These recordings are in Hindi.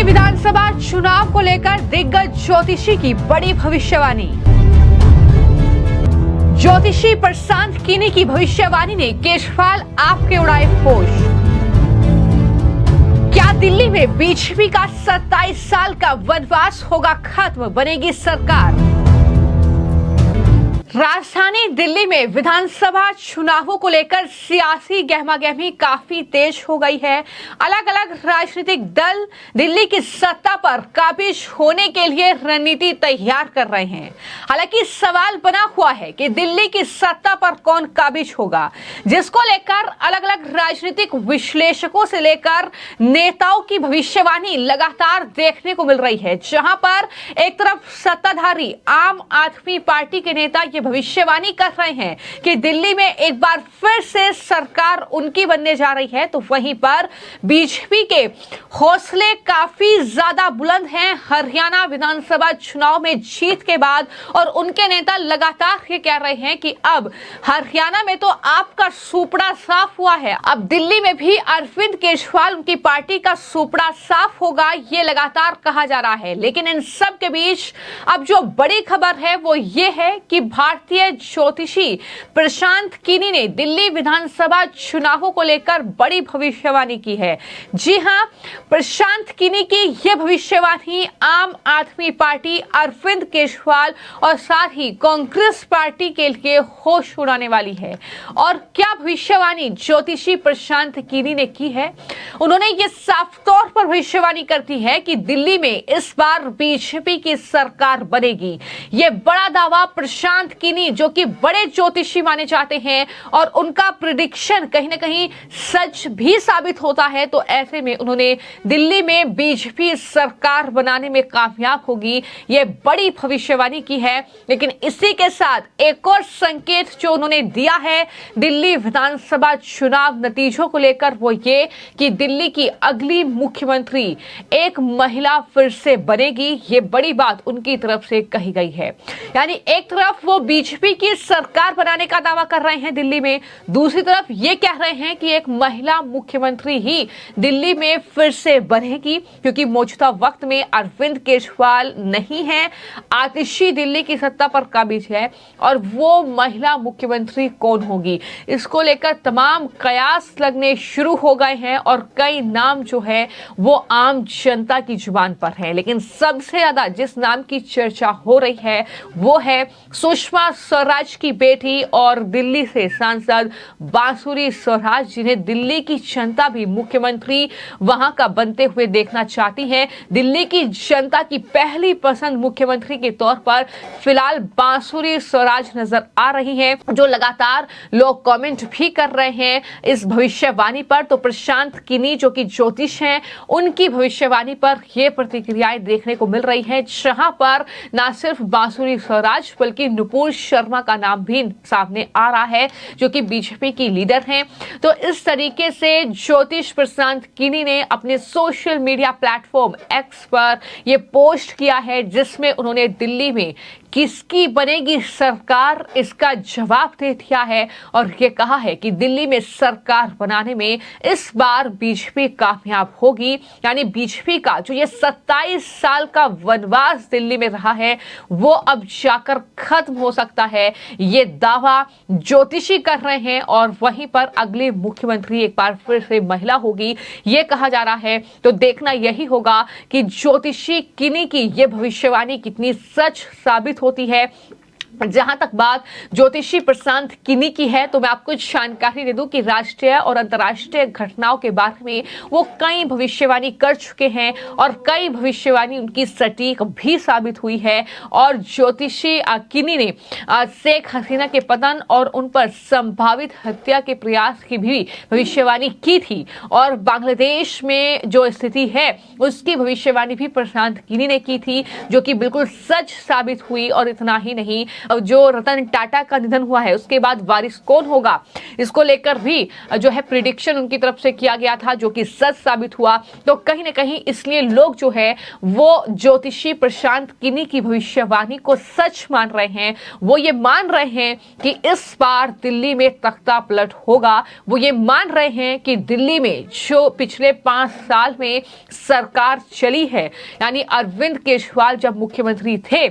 विधानसभा चुनाव को लेकर दिग्गज ज्योतिषी की बड़ी भविष्यवाणी। ज्योतिषी प्रशांत किनी की भविष्यवाणी ने केजरीवाल आपके उड़ाए होश। क्या दिल्ली में बीजेपी का 27 साल का वनवास होगा खत्म, बनेगी सरकार। राजधानी दिल्ली में विधानसभा चुनावों को लेकर सियासी गहमागहमी काफी तेज हो गई है। अलग अलग राजनीतिक दल दिल्ली की सत्ता पर काबिज होने के लिए रणनीति तैयार कर रहे हैं। हालांकि सवाल बना हुआ है कि दिल्ली की सत्ता पर कौन काबिज होगा, जिसको लेकर अलग अलग राजनीतिक विश्लेषकों से लेकर नेताओं की भविष्यवाणी लगातार देखने को मिल रही है। जहां पर एक तरफ सत्ताधारी आम आदमी पार्टी के नेता भविष्यवाणी कर रहे हैं कि दिल्ली में एक बार फिर से सरकार उनकी बनने जा रही है, तो वहीं पर बीजेपी के हौसले काफी ज्यादा बुलंद हैं हरियाणा विधानसभा चुनाव में जीत के बाद। और उनके नेता लगातार ये कह रहे हैं कि अब हरियाणा में तो आपका सुपड़ा साफ हुआ है, अब दिल्ली में भी अरविंद केजरीवाल उनकी पार्टी का सुपड़ा साफ होगा, ये लगातार कहा जा रहा है। लेकिन इन सब के बीच अब जो बड़ी खबर है वो ये है कि भारतीय ज्योतिषी प्रशांत किनी ने दिल्ली विधानसभा चुनावों को लेकर बड़ी भविष्यवाणी की है। जी हां, प्रशांत किनी की यह भविष्यवाणी आम आदमी पार्टी, अरविंद केजरीवाल और साथ ही कांग्रेस पार्टी के लिए होश उड़ाने वाली है। और क्या भविष्यवाणी ज्योतिषी प्रशांत किनी ने की है? उन्होंने ये साफ तौर पर भविष्यवाणी करती है कि दिल्ली में इस बार बीजेपी की सरकार बनेगी। ये बड़ा दावा प्रशांत किनी, जो कि बड़े ज्योतिषी माने जाते हैं, और उनका प्रिडिक्शन कहीं ना कहीं सच भी साबित होता है। तो ऐसे में उन्होंने दिल्ली में बीजेपी सरकार बनाने में कामयाब होगी, ये बड़ी भविष्यवाणी की है। लेकिन इसी के साथ एक और संकेत जो उन्होंने दिया है दिल्ली विधानसभा चुनाव नतीजों को लेकर, वो ये कि दिल्ली की अगली मुख्यमंत्री एक महिला फिर से बनेगी। ये बड़ी बात उनकी तरफ से कही गई है। यानी एक तरफ वो बीजेपी की सरकार बनाने का दावा कर रहे हैं दिल्ली में, दूसरी तरफ ये कह रहे हैं कि एक महिला मुख्यमंत्री ही दिल्ली में फिर से बनेगी, क्योंकि मौजूदा वक्त में अरविंद केजरीवाल नहीं है, आतिशी दिल्ली की सत्ता पर काबिज है। और वो महिला मुख्यमंत्री कौन होगी, इसको लेकर तमाम कयास लगने शुरू हो गए हैं और कई नाम जो है वो आम जनता की जुबान पर है। लेकिन सबसे ज्यादा जिस नाम की चर्चा हो रही है वो है सुषमा स्वराज की बेटी और दिल्ली से सांसद बांसुरी स्वराज, जिन्हें दिल्ली की जनता भी मुख्यमंत्री वहां का बनते हुए देखना चाहती है। दिल्ली की जनता की पहली पसंद मुख्यमंत्री के तौर पर फिलहाल बांसुरी स्वराज नजर आ रही है, जो लगातार लोग कमेंट भी कर रहे हैं इस भविष्यवाणी पर। तो प्रशांत किनी जो कि ज्योतिष हैं, उनकी भविष्यवाणी पर यह प्रतिक्रियाएं देखने को मिल रही है, जहां पर न सिर्फ बांसुरी स्वराज बल्कि नुपुर शर्मा का नाम भी सामने आ रहा है, जो कि बीजेपी की लीडर हैं। तो इस तरीके से ज्योतिष प्रशांत किनी ने अपने सोशल मीडिया प्लेटफॉर्म एक्स पर यह पोस्ट किया है, जिसमें उन्होंने दिल्ली में किसकी बनेगी सरकार इसका जवाब दे दिया है और ये कहा है कि दिल्ली में सरकार बनाने में इस बार बीजेपी कामयाब होगी। यानी बीजेपी का जो ये 27 साल का वनवास दिल्ली में रहा है वो अब जाकर खत्म हो सकता है, ये दावा ज्योतिषी कर रहे हैं। और वहीं पर अगली मुख्यमंत्री एक बार फिर से महिला होगी, ये कहा जा रहा है। तो देखना यही होगा कि ज्योतिषी किनी की ये भविष्यवाणी कितनी सच साबित होती है। जहां तक बात ज्योतिषी प्रशांत किनी की है, तो मैं आपको जानकारी दे दूं कि राष्ट्रीय और अंतर्राष्ट्रीय घटनाओं के बारे में वो कई भविष्यवाणी कर चुके हैं और कई भविष्यवाणी उनकी सटीक भी साबित हुई है। और ज्योतिषी किनी ने शेख हसीना के पतन और उन पर संभावित हत्या के प्रयास की भी भविष्यवाणी की थी, और बांग्लादेश में जो स्थिति है उसकी भविष्यवाणी भी प्रशांत किनी ने की थी, जो कि बिल्कुल सच साबित हुई। और इतना ही नहीं, जो रतन टाटा का निधन हुआ है उसके बाद वारिस कौन होगा, इसको लेकर भी जो है प्रिडिक्शन उनकी तरफ से किया गया था, जो कि सच साबित हुआ। तो कहीं ना कहीं इसलिए लोग जो है वो ज्योतिषी प्रशांत किनी की भविष्यवाणी को सच मान रहे हैं। वो ये मान रहे हैं कि इस बार दिल्ली में तख्ता पलट होगा। वो ये मान रहे हैं कि दिल्ली में जो पिछले 5 साल में सरकार चली है, यानी अरविंद केजरीवाल जब मुख्यमंत्री थे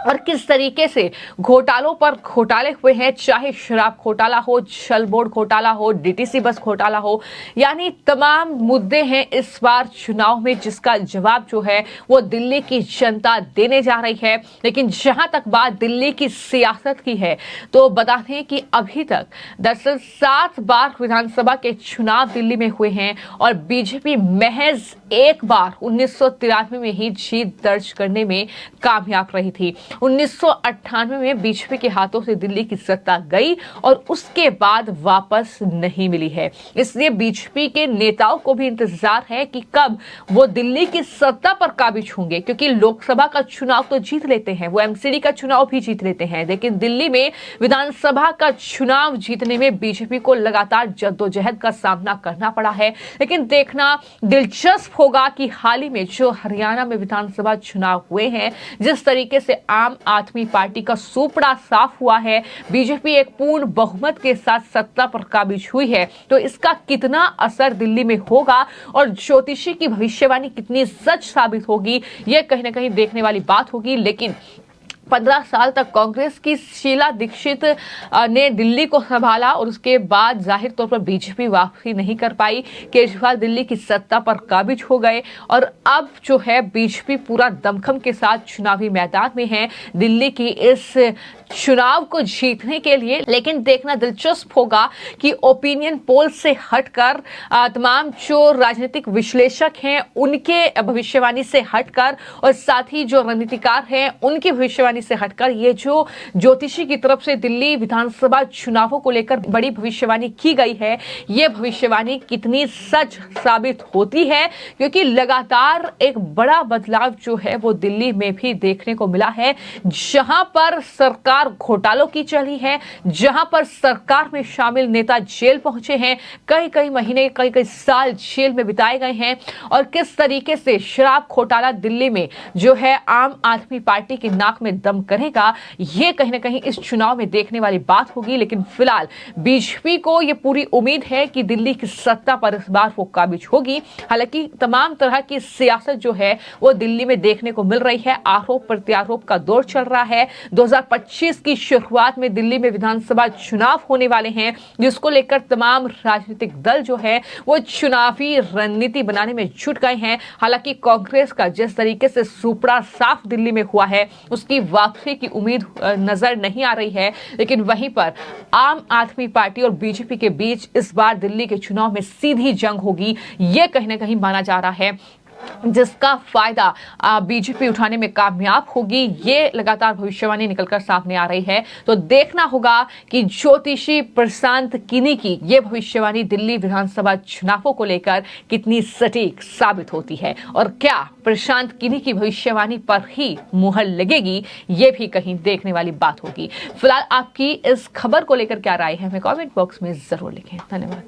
और किस तरीके से घोटालों पर घोटाले हुए हैं, चाहे शराब घोटाला हो, जल बोर्ड घोटाला हो, डीटीसी बस घोटाला हो, यानी तमाम मुद्दे हैं इस बार चुनाव में जिसका जवाब जो है वो दिल्ली की जनता देने जा रही है। लेकिन जहां तक बात दिल्ली की सियासत की है तो बता दें कि अभी तक दरअसल 7 बार विधानसभा के चुनाव दिल्ली में हुए हैं और बीजेपी महज एक बार 1993 में ही जीत दर्ज करने में कामयाब रही थी। 1998 में बीजेपी के हाथों से दिल्ली की सत्ता गई और उसके बाद वापस नहीं मिली है। इसलिए बीजेपी के नेताओं को भी इंतजार है कि कब वो दिल्ली की सत्ता पर काबिज होंगे, क्योंकि लोकसभा का चुनाव तो जीत लेते हैं, वो एमसीडी का चुनाव भी जीत लेते हैं, लेकिन दिल्ली में विधानसभा का चुनाव जीतने में बीजेपी को लगातार जद्दोजहद का सामना करना पड़ा है। लेकिन देखना दिलचस्प होगा कि हाल ही में जो हरियाणा में विधानसभा चुनाव हुए हैं, जिस तरीके से आम आदमी पार्टी का सुपड़ा साफ हुआ है, बीजेपी एक पूर्ण बहुमत के साथ सत्ता पर काबिज हुई है, तो इसका कितना असर दिल्ली में होगा और ज्योतिषी की भविष्यवाणी कितनी सच साबित होगी, यह कहीं ना कहीं देखने वाली बात होगी। लेकिन 15 साल तक कांग्रेस की शीला दीक्षित ने दिल्ली को संभाला और उसके बाद जाहिर तौर पर बीजेपी वापसी नहीं कर पाई। केजरीवाल दिल्ली की सत्ता पर काबिज हो गए और अब जो है बीजेपी पूरा दमखम के साथ चुनावी मैदान में है दिल्ली की इस चुनाव को जीतने के लिए। लेकिन देखना दिलचस्प होगा कि ओपिनियन पोल से हटकर तमाम जो राजनीतिक विश्लेषक हैं उनके भविष्यवाणी से हटकर और साथ ही जो रणनीतिकार हैं उनकी भविष्यवाणी से हटकर ये जो ज्योतिषी की तरफ से दिल्ली विधानसभा चुनावों को लेकर बड़ी भविष्यवाणी की गई है, ये भविष्यवाणी कितनी सच साबित होती है, क्योंकि लगातार एक बड़ा बदलाव जो है वो दिल्ली में भी देखने को मिला है। जहां पर सरकार घोटालों की चली है, जहां पर सरकार में शामिल नेता जेल पहुंचे हैं, कई महीने कई साल जेल में बिताए गए हैं और किस तरीके से शराब घोटाला दिल्ली में जो है आम आदमी पार्टी की नाक में दम करेगा, ये कहीं ना कहीं इस चुनाव में देखने वाली बात होगी। लेकिन फिलहाल बीजेपी को ये पूरी उम्मीद है कि दिल्ली की सत्ता पर इस बार वो काबिज होगी। हालांकि तमाम तरह की सियासत जो है वो दिल्ली में देखने को मिल रही है, आरोप प्रत्यारोप का दौर चल रहा है। 2025 की शुरुआत में दिल्ली में विधानसभा चुनाव होने वाले हैं, जिसको लेकर तमाम राजनीतिक दल जो है वो चुनावी रणनीति बनाने में जुट गए हैं। हालांकि कांग्रेस का जिस तरीके से सुपड़ा साफ दिल्ली में हुआ है उसकी वापसी की उम्मीद नजर नहीं आ रही है, लेकिन वहीं पर आम आदमी पार्टी और बीजेपी के बीच इस बार दिल्ली के चुनाव में सीधी जंग होगी, यह कहीं ना कहीं माना जा रहा है, जिसका फायदा बीजेपी उठाने में कामयाब होगी। ये लगातार भविष्यवाणी निकलकर सामने आ रही है। तो देखना होगा कि ज्योतिषी प्रशांत किनी की ये भविष्यवाणी दिल्ली विधानसभा चुनावों को लेकर कितनी सटीक साबित होती है और क्या प्रशांत किनी की भविष्यवाणी पर ही मुहर लगेगी, ये भी कहीं देखने वाली बात होगी। फिलहाल आपकी इस खबर को लेकर क्या राय है हमें कमेंट बॉक्स में जरूर लिखें। धन्यवाद।